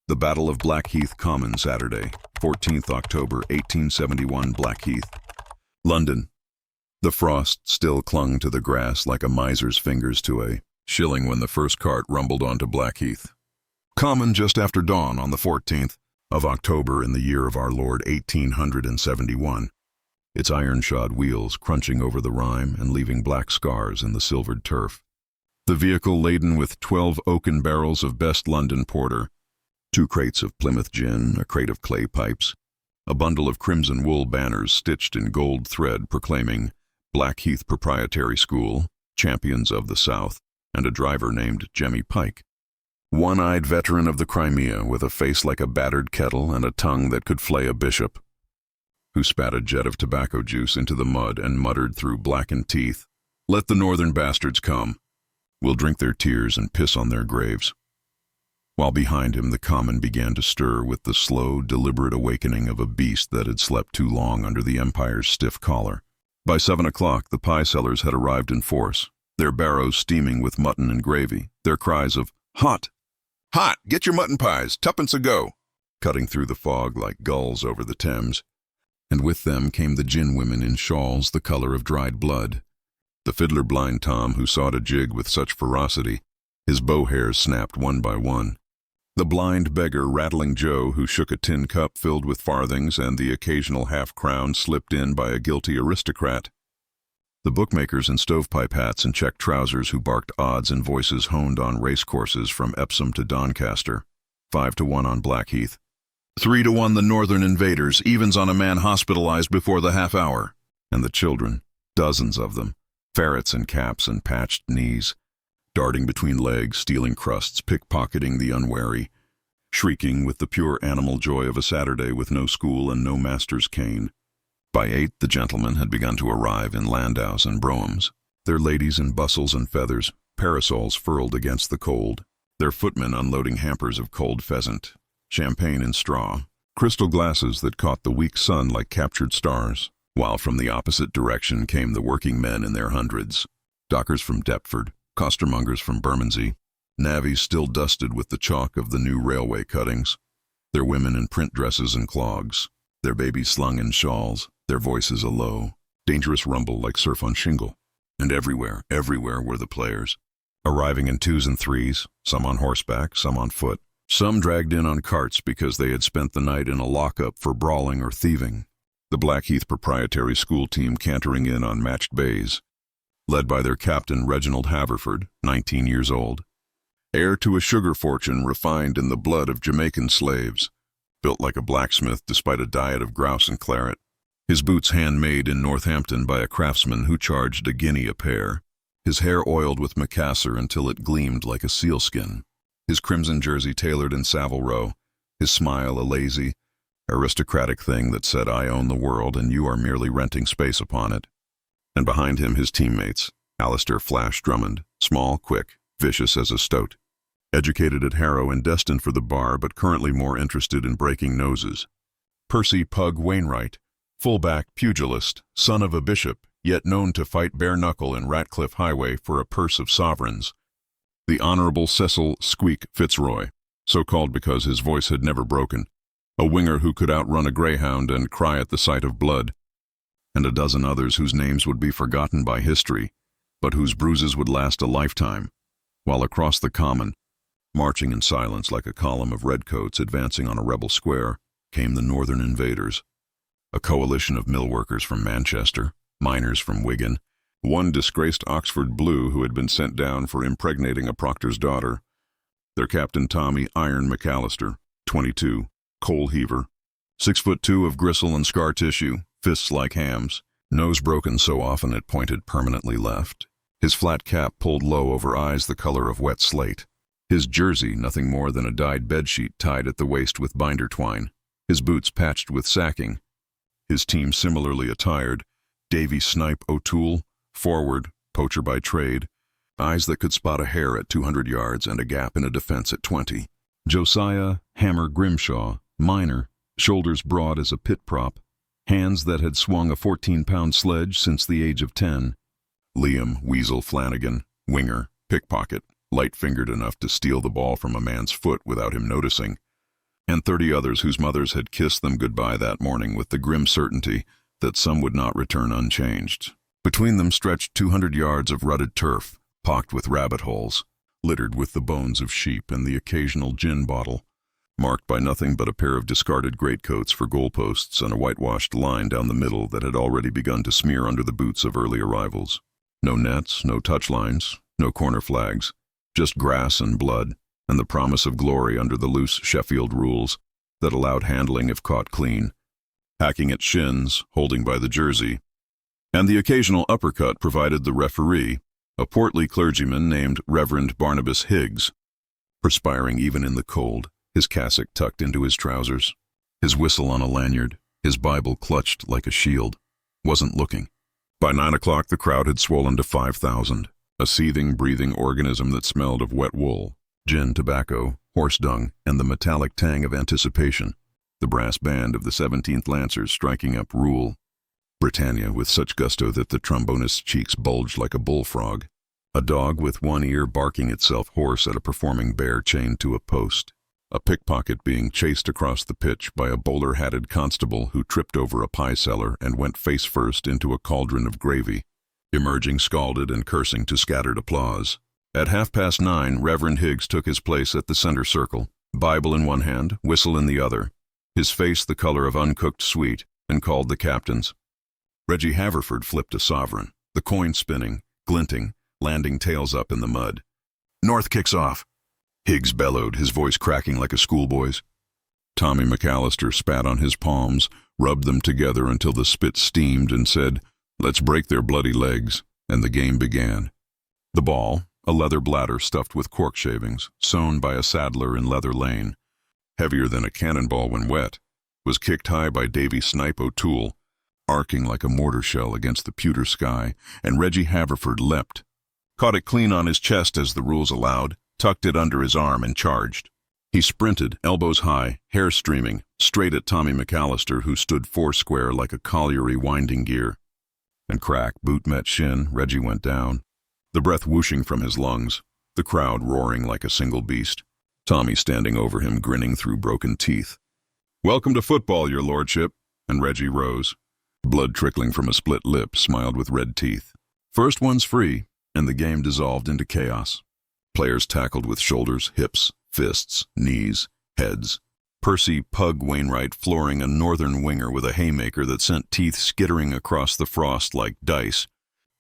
The Battle of Blackheath Common, Saturday, 14th October 1871, Blackheath, London. The frost still clung to the grass like a miser's fingers to a shilling when the first cart rumbled onto Blackheath Common just after dawn on the 14th of October in the year of our Lord 1871, its iron-shod wheels crunching over the rime and leaving black scars in the silvered turf. The vehicle laden with 12 oaken barrels of best London porter, 2 crates of Plymouth gin, a crate of clay pipes, a bundle of crimson wool banners stitched in gold thread proclaiming Blackheath Proprietary School, Champions of the South, and a driver named Jemmy Pike, one-eyed veteran of the Crimea with a face like a battered kettle and a tongue that could flay a bishop, who spat a jet of tobacco juice into the mud and muttered through blackened teeth, "Let the northern bastards come. We'll drink their tears and piss on their graves." While behind him the common began to stir with the slow, deliberate awakening of a beast that had slept too long under the Empire's stiff collar. By 7 o'clock the pie sellers had arrived in force, their barrows steaming with mutton and gravy, their cries of "Hot! Hot! Get your mutton pies! Tuppence a go!" cutting through the fog like gulls over the Thames. And with them came the gin women in shawls the color of dried blood. The fiddler Blind Tom, who sought a jig with such ferocity, his bow hairs snapped one by one. The blind beggar Rattling Joe, who shook a tin cup filled with farthings and the occasional half-crown slipped in by a guilty aristocrat. The bookmakers in stovepipe hats and check trousers who barked odds and voices honed on racecourses from Epsom to Doncaster. 5-1 on Blackheath. 3-1 the northern invaders, evens on a man hospitalized before the half hour. And the children, dozens of them, ferrets in caps and patched knees, darting between legs, stealing crusts, pickpocketing the unwary, shrieking with the pure animal joy of a Saturday with no school and no master's cane. By 8 the gentlemen had begun to arrive in landaus and broughams, their ladies in bustles and feathers, parasols furled against the cold, their footmen unloading hampers of cold pheasant, champagne in straw, crystal glasses that caught the weak sun like captured stars, while from the opposite direction came the working men in their hundreds, dockers from Deptford, costermongers from Bermondsey, navvies still dusted with the chalk of the new railway cuttings, their women in print dresses and clogs, their babies slung in shawls, their voices a low, dangerous rumble like surf on shingle. And everywhere were the players, arriving in 2s and 3s, some on horseback, some on foot, some dragged in on carts because they had spent the night in a lockup for brawling or thieving, the Blackheath Proprietary School team cantering in on matched bays, led by their captain Reginald Haverford, 19 years old, heir to a sugar fortune refined in the blood of Jamaican slaves, built like a blacksmith despite a diet of grouse and claret, his boots handmade in Northampton by a craftsman who charged a guinea a pair, his hair oiled with Macassar until it gleamed like a sealskin, his crimson jersey tailored in Savile Row, his smile a lazy, aristocratic thing that said, "I own the world and you are merely renting space upon it." And behind him his teammates, Alistair Flash Drummond, small, quick, vicious as a stoat, educated at Harrow and destined for the bar but currently more interested in breaking noses. Percy Pug Wainwright, fullback pugilist, son of a bishop, yet known to fight bare-knuckle in Ratcliffe Highway for a purse of sovereigns. The Honorable Cecil Squeak Fitzroy, so called because his voice had never broken, a winger who could outrun a greyhound and cry at the sight of blood, and a dozen others whose names would be forgotten by history, but whose bruises would last a lifetime, while across the common, marching in silence like a column of redcoats advancing on a rebel square, came the northern invaders, a coalition of mill workers from Manchester, miners from Wigan, one disgraced Oxford Blue who had been sent down for impregnating a proctor's daughter, their captain Tommy Iron McAllister, 22, coal heaver, 6'2" of gristle and scar tissue, fists like hams, nose broken so often it pointed permanently left, his flat cap pulled low over eyes the color of wet slate, his jersey nothing more than a dyed bedsheet tied at the waist with binder twine, his boots patched with sacking, his team similarly attired, Davy Snipe O'Toole, forward, poacher by trade, eyes that could spot a hare at 200 yards and a gap in a defense at 20, Josiah Hammer Grimshaw, miner, shoulders broad as a pit prop, hands that had swung a 14-pound sledge since the age of 10, Liam Weasel Flanagan, winger, pickpocket, light-fingered enough to steal the ball from a man's foot without him noticing, and 30 others whose mothers had kissed them goodbye that morning with the grim certainty that some would not return unchanged. Between them stretched 200 yards of rutted turf, pocked with rabbit holes, littered with the bones of sheep and the occasional gin bottle, marked by nothing but a pair of discarded greatcoats for goalposts and a whitewashed line down the middle that had already begun to smear under the boots of early arrivals. No nets, no touchlines, no corner flags, just grass and blood, and the promise of glory under the loose Sheffield rules that allowed handling if caught clean, hacking at shins, holding by the jersey, and the occasional uppercut provided the referee, a portly clergyman named Reverend Barnabas Higgs, perspiring even in the cold, his cassock tucked into his trousers, his whistle on a lanyard, his Bible clutched like a shield, wasn't looking. By 9 o'clock the crowd had swollen to 5,000, a seething, breathing organism that smelled of wet wool, gin, tobacco, horse dung, and the metallic tang of anticipation, the brass band of the 17th Lancers striking up Rule Britannia with such gusto that the trombonist's cheeks bulged like a bullfrog, a dog with one ear barking itself hoarse at a performing bear chained to a post, a pickpocket being chased across the pitch by a bowler-hatted constable who tripped over a pie seller and went face-first into a cauldron of gravy, emerging scalded and cursing to scattered applause. At 9:30, Reverend Higgs took his place at the center circle, Bible in one hand, whistle in the other, his face the color of uncooked sweet, and called the captains. Reggie Haverford flipped a sovereign, the coin spinning, glinting, landing tails up in the mud. "North kicks off," Higgs bellowed, his voice cracking like a schoolboy's. Tommy McAllister spat on his palms, rubbed them together until the spit steamed, and said, "Let's break their bloody legs," and the game began. The ball, a leather bladder stuffed with cork shavings, sewn by a saddler in Leather Lane, heavier than a cannonball when wet, was kicked high by Davy Snipe O'Toole, arcing like a mortar shell against the pewter sky, and Reggie Haverford leapt, caught it clean on his chest as the rules allowed, tucked it under his arm and charged. He sprinted, elbows high, hair streaming, straight at Tommy McAllister, who stood foursquare like a colliery winding gear. And crack, boot met shin, Reggie went down, the breath whooshing from his lungs, the crowd roaring like a single beast, Tommy standing over him grinning through broken teeth. "Welcome to football, your lordship," and Reggie rose. Blood trickling from a split lip, smiled with red teeth. First one's free, and the game dissolved into chaos. Players tackled with shoulders, hips, fists, knees, heads. Percy "Pug" Wainwright flooring a northern winger with a haymaker that sent teeth skittering across the frost like dice.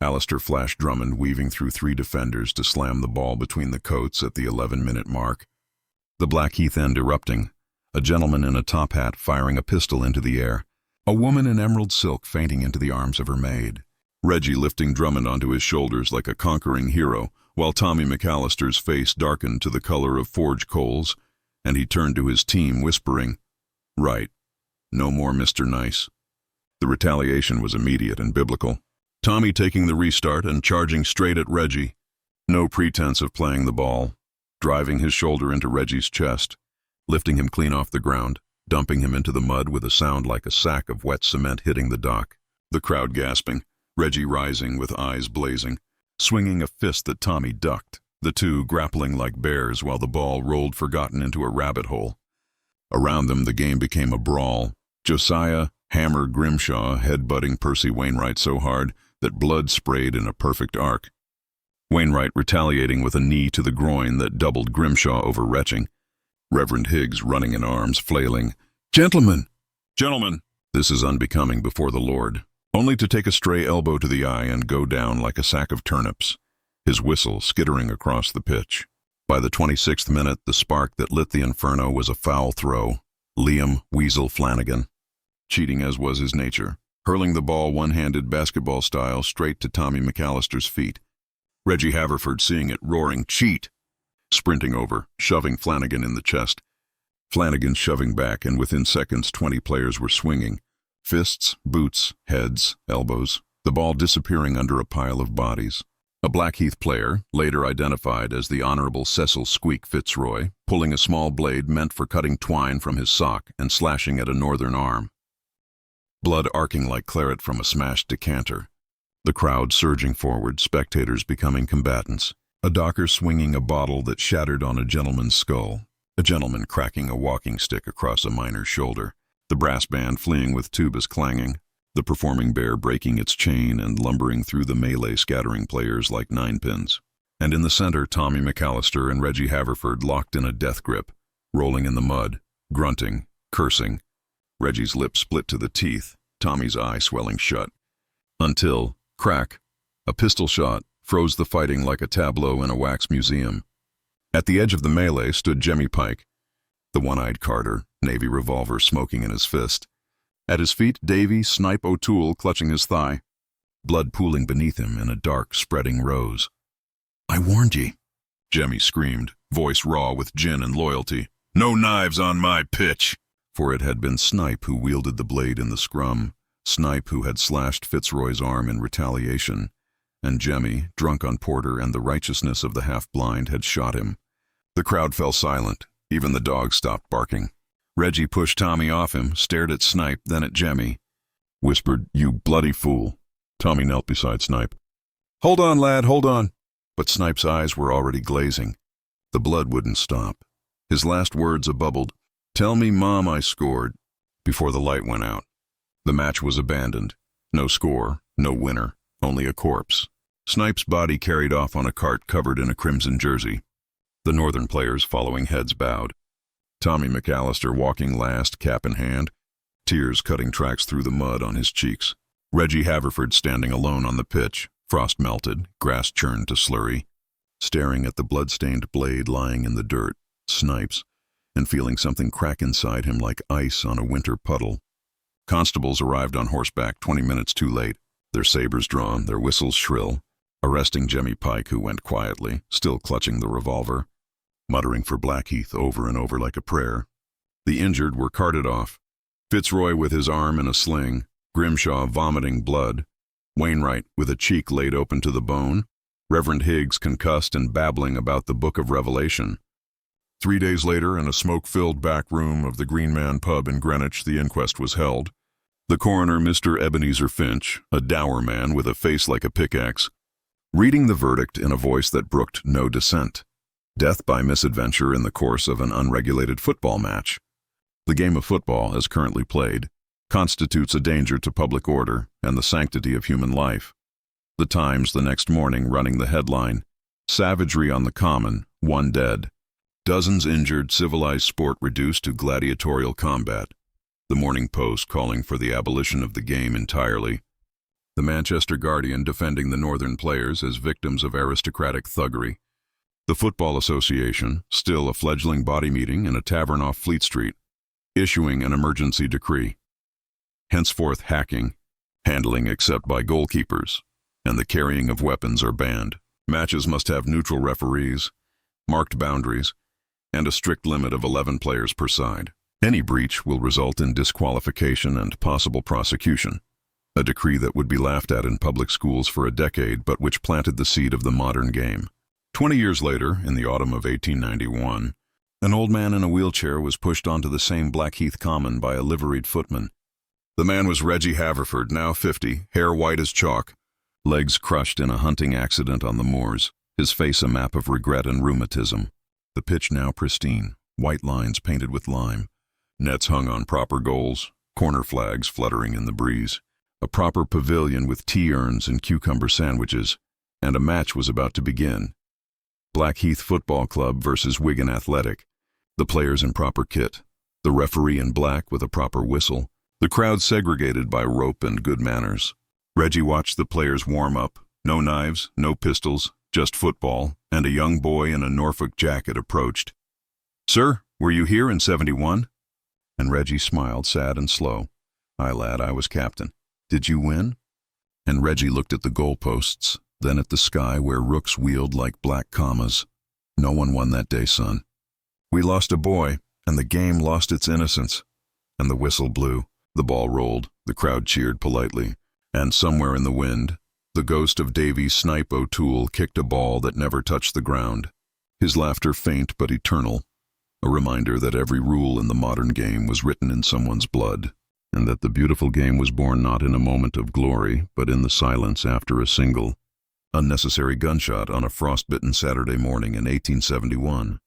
Alistair Flash Drummond weaving through 3 defenders to slam the ball between the coats at the 11-minute mark. The Blackheath end erupting, a gentleman in a top hat firing a pistol into the air, a woman in emerald silk fainting into the arms of her maid. Reggie lifting Drummond onto his shoulders like a conquering hero, while Tommy McAllister's face darkened to the color of forge coals, and he turned to his team whispering, "Right. No more Mr. Nice." The retaliation was immediate and biblical. Tommy taking the restart and charging straight at Reggie. No pretense of playing the ball, driving his shoulder into Reggie's chest, lifting him clean off the ground, dumping him into the mud with a sound like a sack of wet cement hitting the dock. The crowd gasping, Reggie rising with eyes blazing, swinging a fist that Tommy ducked, the two grappling like bears while the ball rolled forgotten into a rabbit hole. Around them the game became a brawl, Josiah "Hammer" Grimshaw headbutting Percy Wainwright so hard that blood sprayed in a perfect arc. Wainwright retaliating with a knee to the groin that doubled Grimshaw over retching. Reverend Higgs running in arms, flailing, "Gentlemen! Gentlemen! This is unbecoming before the Lord," only to take a stray elbow to the eye and go down like a sack of turnips, his whistle skittering across the pitch. By the 26th minute, the spark that lit the inferno was a foul throw. Liam "Weasel" Flanagan, cheating as was his nature, hurling the ball one-handed basketball style straight to Tommy McAllister's feet. Reggie Haverford seeing it, roaring, "Cheat!" sprinting over, shoving Flanagan in the chest. Flanagan shoving back, and within seconds 20 players were swinging. Fists, boots, heads, elbows, the ball disappearing under a pile of bodies. A Blackheath player, later identified as the Honorable Cecil "Squeak" Fitzroy, pulling a small blade meant for cutting twine from his sock and slashing at a northern arm. Blood arcing like claret from a smashed decanter. The crowd surging forward, spectators becoming combatants. A docker swinging a bottle that shattered on a gentleman's skull. a gentleman cracking a walking stick across a miner's shoulder, the brass band fleeing with tubas clanging, the performing bear breaking its chain and lumbering through the melee scattering players like ninepins. And in the center, Tommy McAllister and Reggie Haverford locked in a death grip, rolling in the mud, grunting, cursing. Reggie's lip split to the teeth, Tommy's eye swelling shut. Until, crack, a pistol shot froze the fighting like a tableau in a wax museum. At the edge of the melee stood Jemmy Pike, the one-eyed Carter, Navy revolver smoking in his fist. At his feet, Davy Snipe O'Toole clutching his thigh, blood pooling beneath him in a dark, spreading rose. "I warned ye," Jemmy screamed, voice raw with gin and loyalty. "No knives on my pitch!" For it had been Snipe who wielded the blade in the scrum, Snipe who had slashed Fitzroy's arm in retaliation, and Jemmy, drunk on porter and the righteousness of the half-blind, had shot him. The crowd fell silent. Even the dogs stopped barking. Reggie pushed Tommy off him, stared at Snipe, then at Jemmy. Whispered, "You bloody fool." Tommy knelt beside Snipe. "Hold on, lad, hold on." But Snipe's eyes were already glazing. The blood wouldn't stop. His last words bubbled, "Tell me, Mom, I scored," before the light went out. The match was abandoned. No score, no winner, only a corpse. Snipe's body carried off on a cart covered in a crimson jersey. The northern players following, heads bowed. Tommy McAllister walking last, cap in hand, tears cutting tracks through the mud on his cheeks. Reggie Haverford standing alone on the pitch, frost melted, grass churned to slurry, staring at the blood-stained blade lying in the dirt, Snipes, and feeling something crack inside him like ice on a winter puddle. Constables arrived on horseback 20 minutes too late, their sabers drawn, their whistles shrill, arresting Jemmy Pike, who went quietly, still clutching the revolver, muttering for Blackheath over and over like a prayer. The injured were carted off, Fitzroy with his arm in a sling, Grimshaw vomiting blood, Wainwright with a cheek laid open to the bone, Reverend Higgs concussed and babbling about the Book of Revelation. 3 days later, in a smoke-filled back room of the Green Man pub in Greenwich, the inquest was held. The coroner, Mr. Ebenezer Finch, a dour man with a face like a pickaxe, reading the verdict in a voice that brooked no dissent. Death by misadventure in the course of an unregulated football match. The game of football, as currently played, constitutes a danger to public order and the sanctity of human life. The Times the next morning running the headline, "Savagery on the Common, 1 dead. Dozens injured, civilized sport reduced to gladiatorial combat." The Morning Post calling for the abolition of the game entirely. The Manchester Guardian defending the northern players as victims of aristocratic thuggery. The Football Association, still a fledgling body meeting in a tavern off Fleet Street, issuing an emergency decree. Henceforth hacking, handling except by goalkeepers, and the carrying of weapons are banned. Matches must have neutral referees, marked boundaries, and a strict limit of 11 players per side. Any breach will result in disqualification and possible prosecution. A decree that would be laughed at in public schools for a decade, but which planted the seed of the modern game. 20 years later, in the autumn of 1891, an old man in a wheelchair was pushed onto the same Blackheath Common by a liveried footman. The man was Reggie Haverford, now 50, hair white as chalk, legs crushed in a hunting accident on the moors, his face a map of regret and rheumatism. The pitch now pristine, white lines painted with lime, nets hung on proper goals, corner flags fluttering in the breeze, a proper pavilion with tea urns and cucumber sandwiches, and a match was about to begin. Blackheath Football Club versus Wigan Athletic, the players in proper kit, the referee in black with a proper whistle, the crowd segregated by rope and good manners. Reggie watched the players warm up, no knives, no pistols, just football, and a young boy in a Norfolk jacket approached. "Sir, were you here in 71? And Reggie smiled, sad and slow. "Aye, lad, I was captain. Did you win?" And Reggie looked at the goalposts, then at the sky where rooks wheeled like black commas. "No one won that day, son. We lost a boy, and the game lost its innocence." And the whistle blew, the ball rolled, the crowd cheered politely, and somewhere in the wind, the ghost of Davy Snipe O'Toole kicked a ball that never touched the ground, his laughter faint but eternal, a reminder that every rule in the modern game was written in someone's blood, and that the beautiful game was born not in a moment of glory, but in the silence after a single, unnecessary gunshot on a frost-bitten Saturday morning in 1871.